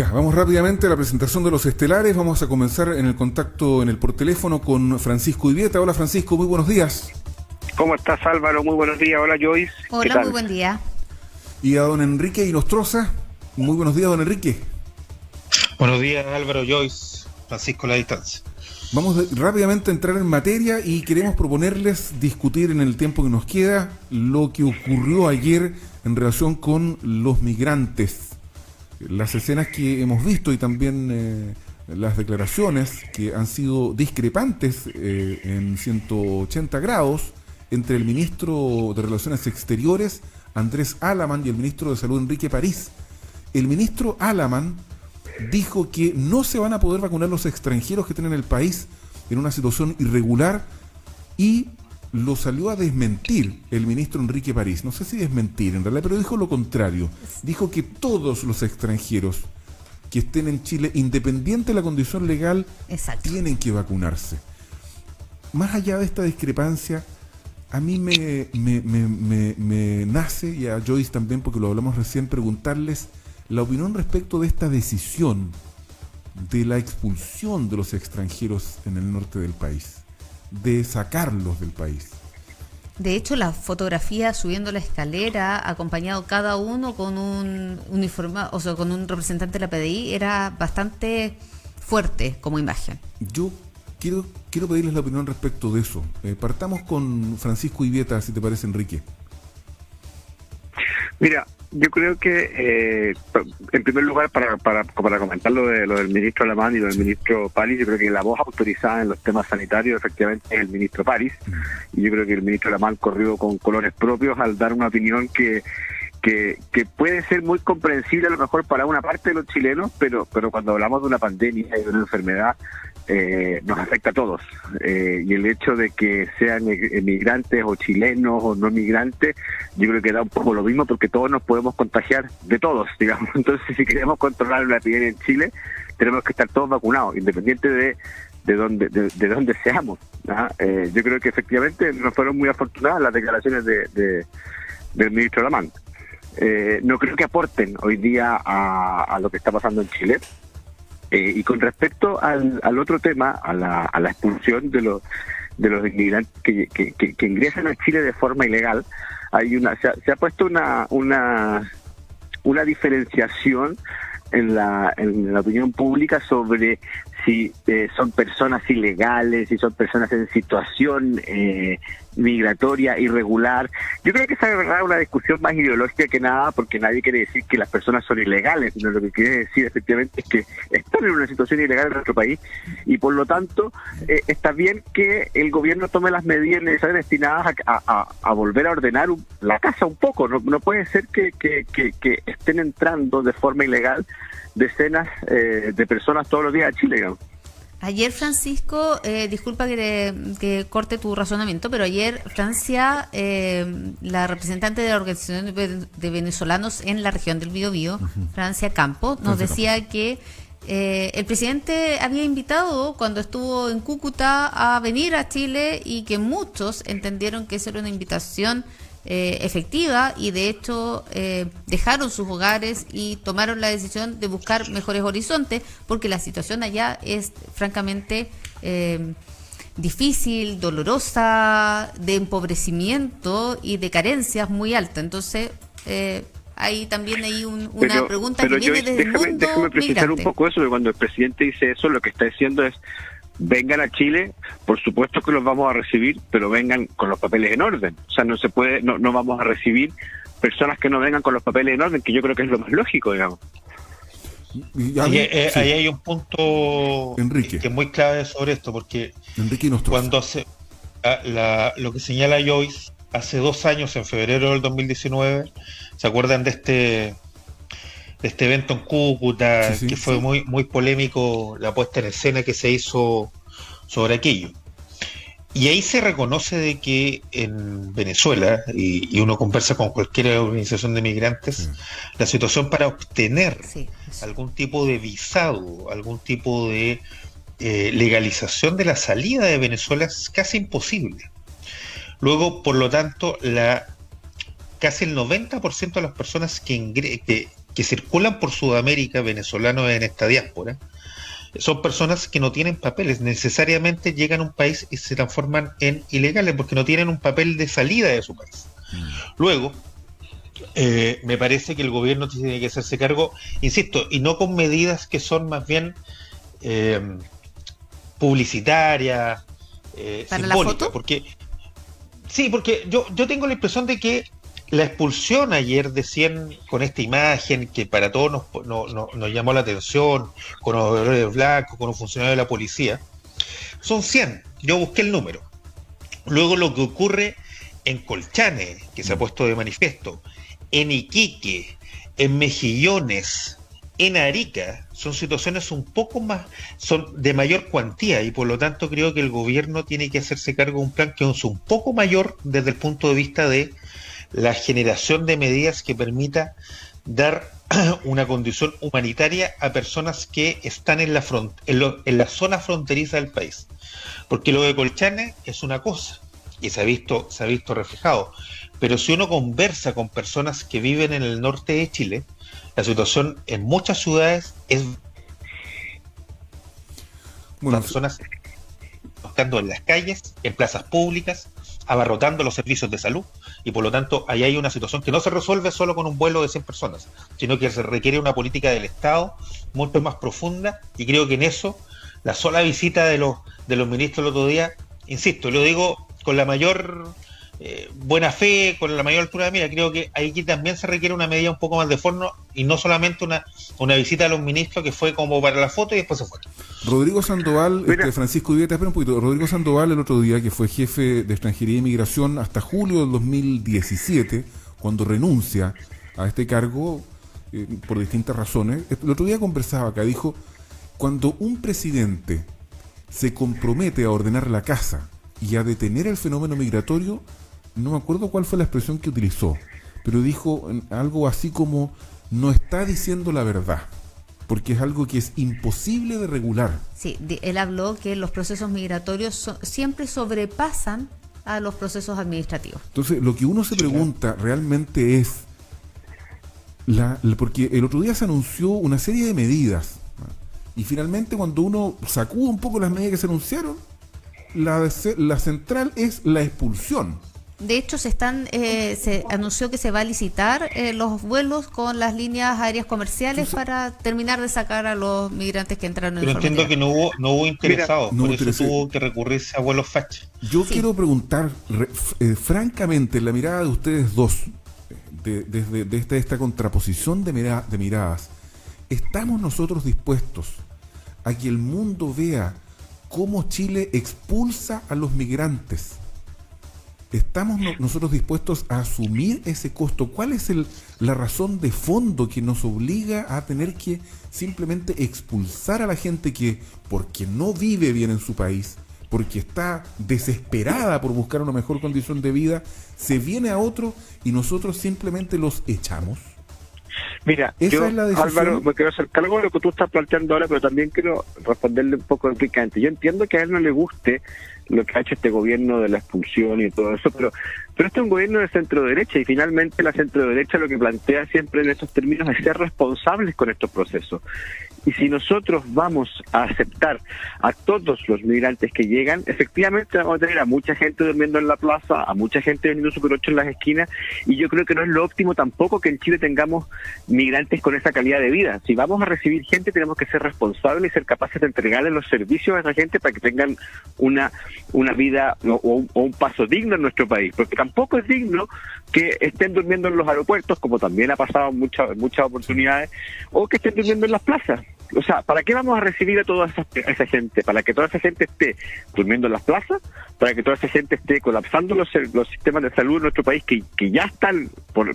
Ya, vamos rápidamente a la presentación de los estelares. Vamos a comenzar en el contacto por teléfono con Francisco Ivieta. Hola Francisco, muy buenos días. ¿Cómo estás, Álvaro? Muy buenos días. Hola, Joyce. Hola, muy buen día. Y a don Enrique Inostroza. Muy buenos días, don Enrique. Buenos días, Álvaro, Joyce, Francisco a la distancia. Vamos rápidamente a entrar en materia y queremos proponerles discutir en el tiempo que nos queda lo que ocurrió ayer en relación con los migrantes. Las escenas que hemos visto y también las declaraciones que han sido discrepantes en 180 grados entre el ministro de Relaciones Exteriores, Andrés Halaman, y el ministro de Salud, Enrique París. El ministro Halaman dijo que no se van a poder vacunar los extranjeros que tienen el país en una situación irregular y lo salió a desmentir el ministro Enrique París. No sé si desmentir en realidad, pero dijo lo contrario. Dijo que todos los extranjeros que estén en Chile, independiente de la condición legal, Exacto, tienen que vacunarse. Más allá de esta discrepancia, a mí me nace, y a Joyce también, porque lo hablamos recién, preguntarles la opinión respecto de esta decisión de la expulsión de los extranjeros en el norte del país, de sacarlos del país. De hecho, la fotografía subiendo la escalera, acompañado cada uno con un uniformado, o sea, con un representante de la PDI, era bastante fuerte como imagen. Yo quiero pedirles la opinión respecto de eso. Partamos con Francisco Ivieta, si te parece, Enrique. Mira, yo creo que, en primer lugar, para comentar lo del ministro Alamán y lo del ministro París, yo creo que la voz autorizada en los temas sanitarios efectivamente es el ministro París, y yo creo que el ministro Alamán corrió con colores propios al dar una opinión que puede ser muy comprensible a lo mejor para una parte de los chilenos, pero cuando hablamos de una pandemia y de una enfermedad, nos afecta a todos, y el hecho de que sean migrantes o chilenos o no migrantes, yo creo que da un poco lo mismo, porque todos nos podemos contagiar de todos, digamos. Entonces, si queremos controlar la epidemia en Chile, tenemos que estar todos vacunados, independiente de dónde seamos, ¿no? Yo creo que efectivamente no fueron muy afortunadas las declaraciones del ministro Alamán. No creo que aporten hoy día a lo que está pasando en Chile. Y con respecto al otro tema, a la expulsión de los inmigrantes que ingresan a Chile de forma ilegal, se ha puesto una diferenciación en la opinión pública sobre si son personas ilegales, si son personas en situación migratoria irregular. Yo creo que esa es verdad una discusión más ideológica que nada, porque nadie quiere decir que las personas son ilegales, sino lo que quiere decir efectivamente es que están en una situación ilegal en nuestro país, y por lo tanto está bien que el gobierno tome las medidas necesarias destinadas a volver a ordenar la casa un poco. No puede ser que estén entrando de forma ilegal decenas de personas todos los días a Chile, digamos. Ayer, Francisco, disculpa que corte tu razonamiento, pero ayer Francia, la representante de la Organización de Venezolanos en la región del Biobío, Francia Campo, nos decía que el presidente había invitado cuando estuvo en Cúcuta a venir a Chile, y que muchos entendieron que esa era una invitación efectiva, y de hecho dejaron sus hogares y tomaron la decisión de buscar mejores horizontes, porque la situación allá es francamente difícil, dolorosa, de empobrecimiento y de carencias muy altas. Entonces ahí también hay una pregunta que viene desde el mundo déjame precisar migrante. un poco eso, que cuando el presidente dice eso, lo que está diciendo es: vengan a Chile, por supuesto que los vamos a recibir, pero vengan con los papeles en orden. O sea, no vamos a recibir personas que no vengan con los papeles en orden, que yo creo que es lo más lógico, digamos. Ahí hay un punto, Enrique, que es muy clave sobre esto, porque Enrique cuando lo que señala Joyce, hace 2 años, en febrero del 2019, ¿se acuerdan de este evento en Cúcuta? Sí, que fue muy, muy polémico la puesta en escena que se hizo sobre aquello? Y ahí se reconoce de que en Venezuela, y uno conversa con cualquier organización de migrantes, la situación para obtener algún tipo de visado, algún tipo de legalización de la salida de Venezuela es casi imposible. Luego, por lo tanto, casi el 90% de las personas que que circulan por Sudamérica, venezolanos en esta diáspora, son personas que no tienen papeles, necesariamente llegan a un país y se transforman en ilegales porque no tienen un papel de salida de su país. Luego, me parece que el gobierno tiene que hacerse cargo, insisto, y no con medidas que son más bien publicitarias, ¿Para la simbólicas, foto? porque yo tengo la impresión de que la expulsión ayer de 100 con esta imagen que para todos nos llamó la atención, con los overoles blancos, con un funcionario de la policía, son 100. Yo busqué el número. Luego lo que ocurre en Colchane, que se ha puesto de manifiesto, en Iquique, en Mejillones, en Arica, son situaciones un poco más, son de mayor cuantía y por lo tanto creo que el gobierno tiene que hacerse cargo de un plan que es un poco mayor desde el punto de vista de la generación de medidas que permita dar una condición humanitaria a personas que están en la zona fronteriza del país. Porque lo de Colchane es una cosa y se ha visto reflejado. Pero si uno conversa con personas que viven en el norte de Chile, la situación en muchas ciudades es las personas estando en las calles, en plazas públicas, abarrotando los servicios de salud, y por lo tanto ahí hay una situación que no se resuelve solo con un vuelo de 100 personas, sino que se requiere una política del Estado mucho más profunda, y creo que en eso la sola visita de los ministros el otro día, insisto, lo digo con la mayor buena fe, con la mayor altura de mira, creo que aquí también se requiere una medida un poco más de fondo y no solamente una visita a los ministros que fue como para la foto y después se fue. Rodrigo Sandoval, Francisco Uribe, espera un poquito. Rodrigo Sandoval el otro día, que fue jefe de Extranjería e Inmigración hasta julio del 2017, cuando renuncia a este cargo por distintas razones, el otro día conversaba acá, dijo, cuando un presidente se compromete a ordenar la casa y a detener el fenómeno migratorio, no me acuerdo cuál fue la expresión que utilizó, pero dijo algo así como no está diciendo la verdad, porque es algo que es imposible de regular. Sí, él habló que los procesos migratorios siempre sobrepasan a los procesos administrativos. Entonces, lo que uno se pregunta realmente es, porque el otro día se anunció una serie de medidas, y finalmente cuando uno sacude un poco las medidas que se anunciaron, la central es la expulsión. De hecho, se anunció que se va a licitar los vuelos con las líneas aéreas comerciales para terminar de sacar a los migrantes que entraron en Pero entiendo que no hubo interesados, por eso tuvo que recurrirse a vuelos facha. Yo quiero preguntar, francamente, en la mirada de ustedes dos, desde esta contraposición de miradas, ¿estamos nosotros dispuestos a que el mundo vea cómo Chile expulsa a los migrantes? ¿Estamos nosotros dispuestos a asumir ese costo? ¿Cuál es la razón de fondo que nos obliga a tener que simplemente expulsar a la gente que, porque no vive bien en su país, porque está desesperada por buscar una mejor condición de vida, se viene a otro y nosotros simplemente los echamos? Mira, yo, Álvaro, me quiero hacer cargo de lo que tú estás planteando ahora, pero también quiero responderle un poco picante. Yo entiendo que a él no le guste lo que ha hecho este gobierno de la expulsión y todo eso, pero este es un gobierno de centro derecha y finalmente la centro derecha lo que plantea siempre en estos términos es ser responsables con estos procesos. Y si nosotros vamos a aceptar a todos los migrantes que llegan, efectivamente vamos a tener a mucha gente durmiendo en la plaza, a mucha gente vendiendo Super 8 en las esquinas, y yo creo que no es lo óptimo tampoco que en Chile tengamos migrantes con esa calidad de vida. Si vamos a recibir gente, tenemos que ser responsables y ser capaces de entregarles los servicios a esa gente para que tengan una vida o un paso digno en nuestro país, porque tampoco es digno que estén durmiendo en los aeropuertos, como también ha pasado en muchas oportunidades, o que estén durmiendo en las plazas. O sea, ¿para qué vamos a recibir a toda esa gente? ¿Para que toda esa gente esté durmiendo en las plazas? ¿Para que toda esa gente esté colapsando los sistemas de salud en nuestro país que ya están por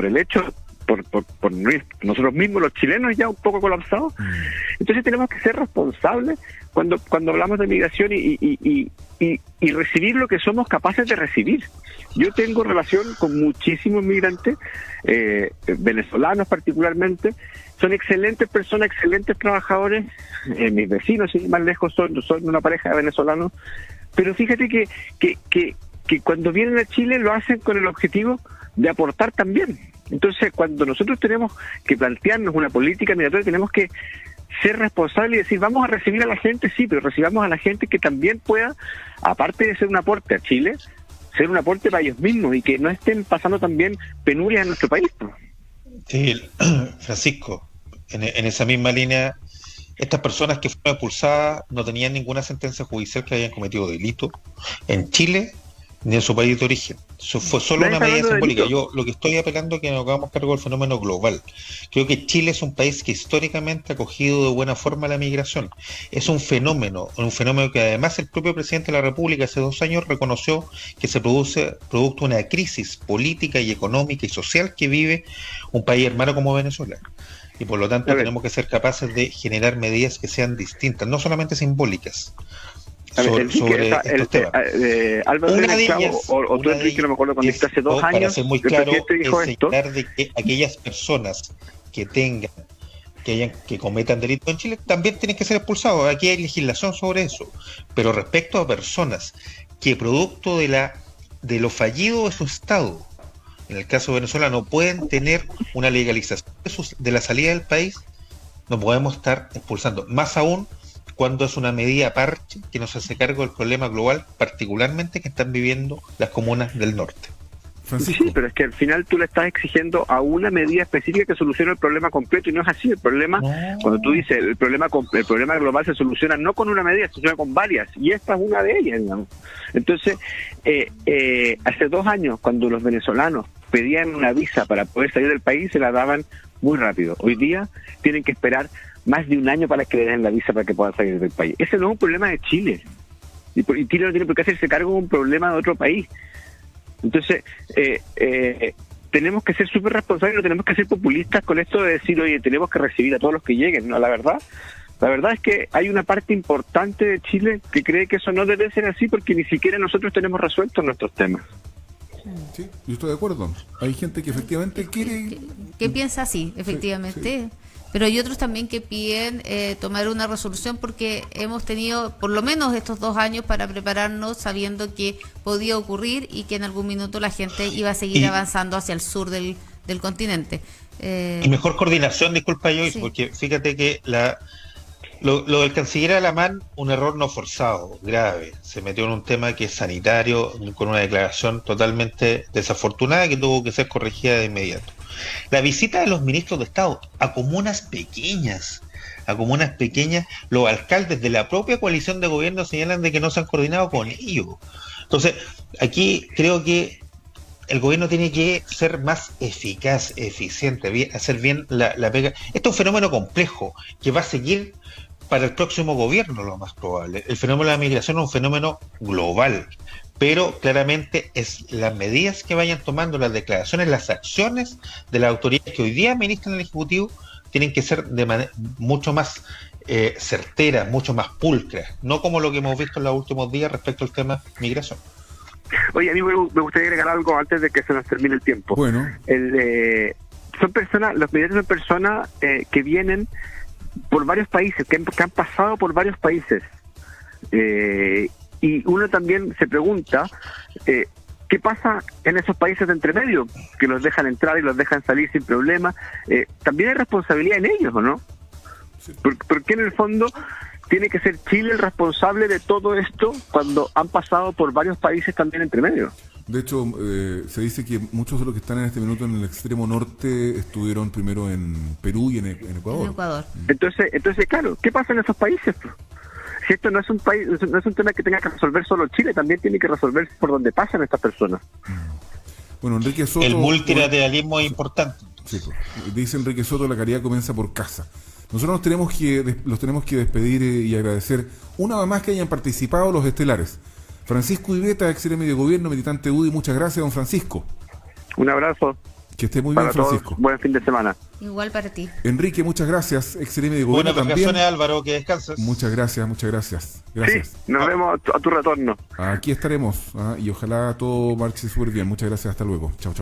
el hecho, por nosotros mismos, los chilenos, ya un poco colapsados? Entonces tenemos que ser responsables cuando hablamos de migración y recibir lo que somos capaces de recibir. Yo tengo relación con muchísimos migrantes, venezolanos particularmente. Son excelentes personas, excelentes trabajadores. Mis vecinos, sin ir más lejos, son una pareja de venezolanos. Pero fíjate que cuando vienen a Chile lo hacen con el objetivo de aportar también. Entonces, cuando nosotros tenemos que plantearnos una política migratoria, tenemos que ser responsables y decir, vamos a recibir a la gente, sí, pero recibamos a la gente que también pueda, aparte de ser un aporte a Chile, ser un aporte para ellos mismos y que no estén pasando también penurias en nuestro país. Sí, Francisco, en esa misma línea, estas personas que fueron expulsadas no tenían ninguna sentencia judicial que hayan cometido delito en Chile ni en su país de origen. Eso fue solo una medida simbólica. Yo lo que estoy apelando es que nos hagamos cargo del fenómeno global. Creo que Chile es un país que históricamente ha acogido de buena forma la migración. Es un fenómeno que además el propio presidente de la República hace 2 años reconoció que se produce producto de una crisis política y económica y social que vive un país hermano como Venezuela. Y por lo tanto tenemos que ser capaces de generar medidas que sean distintas, no solamente simbólicas. Sobre estos temas. Álvaro, una de ellas, o tú, Enrique, no me acuerdo cuando hace 2 años, para ser muy claro, es señalar de que aquellas personas que cometan delitos en Chile también tienen que ser expulsados. Aquí hay legislación sobre eso. Pero respecto a personas que producto de lo fallido de su Estado, en el caso de Venezuela, no pueden tener una legalización de la salida del país, no podemos estar expulsando. Más aún cuando es una medida parche que nos hace cargo del problema global, particularmente que están viviendo las comunas del norte. Francisco. Sí, pero es que al final tú le estás exigiendo a una medida específica que solucione el problema completo, y no es así. El problema, cuando tú dices el problema global se soluciona no con una medida, se soluciona con varias, y esta es una de ellas, digamos. Entonces, hace 2 años, cuando los venezolanos pedían una visa para poder salir del país, se la daban muy rápido. Hoy día tienen que esperar más de 1 año para que le den la visa para que puedan salir del país. Ese no es un problema de Chile. Y Chile no tiene por qué hacerse cargo de un problema de otro país. Entonces, tenemos que ser súper responsables, no tenemos que ser populistas con esto de decir, oye, tenemos que recibir a todos los que lleguen. No, la verdad es que hay una parte importante de Chile que cree que eso no debe ser así, porque ni siquiera nosotros tenemos resueltos nuestros temas. Sí, yo estoy de acuerdo. Hay gente que efectivamente quiere... que piensa así, efectivamente. Sí. Pero hay otros también que piden tomar una resolución, porque hemos tenido por lo menos estos 2 años para prepararnos, sabiendo que podía ocurrir y que en algún minuto la gente iba a seguir avanzando hacia el sur del continente. Y mejor coordinación, disculpa Joyce, sí. Porque fíjate que lo del canciller Alamán, un error no forzado, grave. Se metió en un tema que es sanitario, con una declaración totalmente desafortunada que tuvo que ser corregida de inmediato. La visita de los ministros de Estado a comunas pequeñas, los alcaldes de la propia coalición de gobierno señalan de que no se han coordinado con ellos. Entonces, aquí creo que el gobierno tiene que ser más eficaz, eficiente, hacer bien la pega. Esto es un fenómeno complejo que va a seguir para el próximo gobierno, lo más probable. El fenómeno de la migración es un fenómeno global, pero claramente es las medidas que vayan tomando, las declaraciones, las acciones de las autoridades que hoy día administran el Ejecutivo tienen que ser de manera mucho más certeras, mucho más pulcras, no como lo que hemos visto en los últimos días respecto al tema migración. Oye, a mí me gustaría agregar algo antes de que se nos termine el tiempo. Bueno. Los migrantes son personas que vienen por varios países, que han pasado por varios países. Y uno también se pregunta qué pasa en esos países de entremedio, que los dejan entrar y los dejan salir sin problema. También hay responsabilidad en ellos, ¿o no? Sí. Porque en el fondo tiene que ser Chile el responsable de todo esto cuando han pasado por varios países también entre medio. De hecho, se dice que muchos de los que están en este minuto en el extremo norte estuvieron primero en Perú y en Ecuador. Entonces, claro, ¿qué pasa en esos países? Si esto no es un país, no es un tema que tenga que resolver solo Chile, también tiene que resolverse por donde pasan estas personas. Bueno, Enrique Soto... El multilateralismo es importante. Sí, dice Enrique Soto, la caridad comienza por casa. Nosotros los tenemos que despedir y agradecer una vez más que hayan participado los estelares. Francisco Iveta, ex medio gobierno, militante UDI, muchas gracias, don Francisco. Un abrazo. Que esté muy bien, Francisco. Todos, buen fin de semana. Igual para ti. Enrique, muchas gracias, ex medio gobierno también. Buenas vacaciones, Álvaro, que descanses. Muchas gracias. Gracias. Sí, nos vemos a tu retorno. Aquí estaremos, y ojalá todo marche súper bien. Muchas gracias, hasta luego. Chao.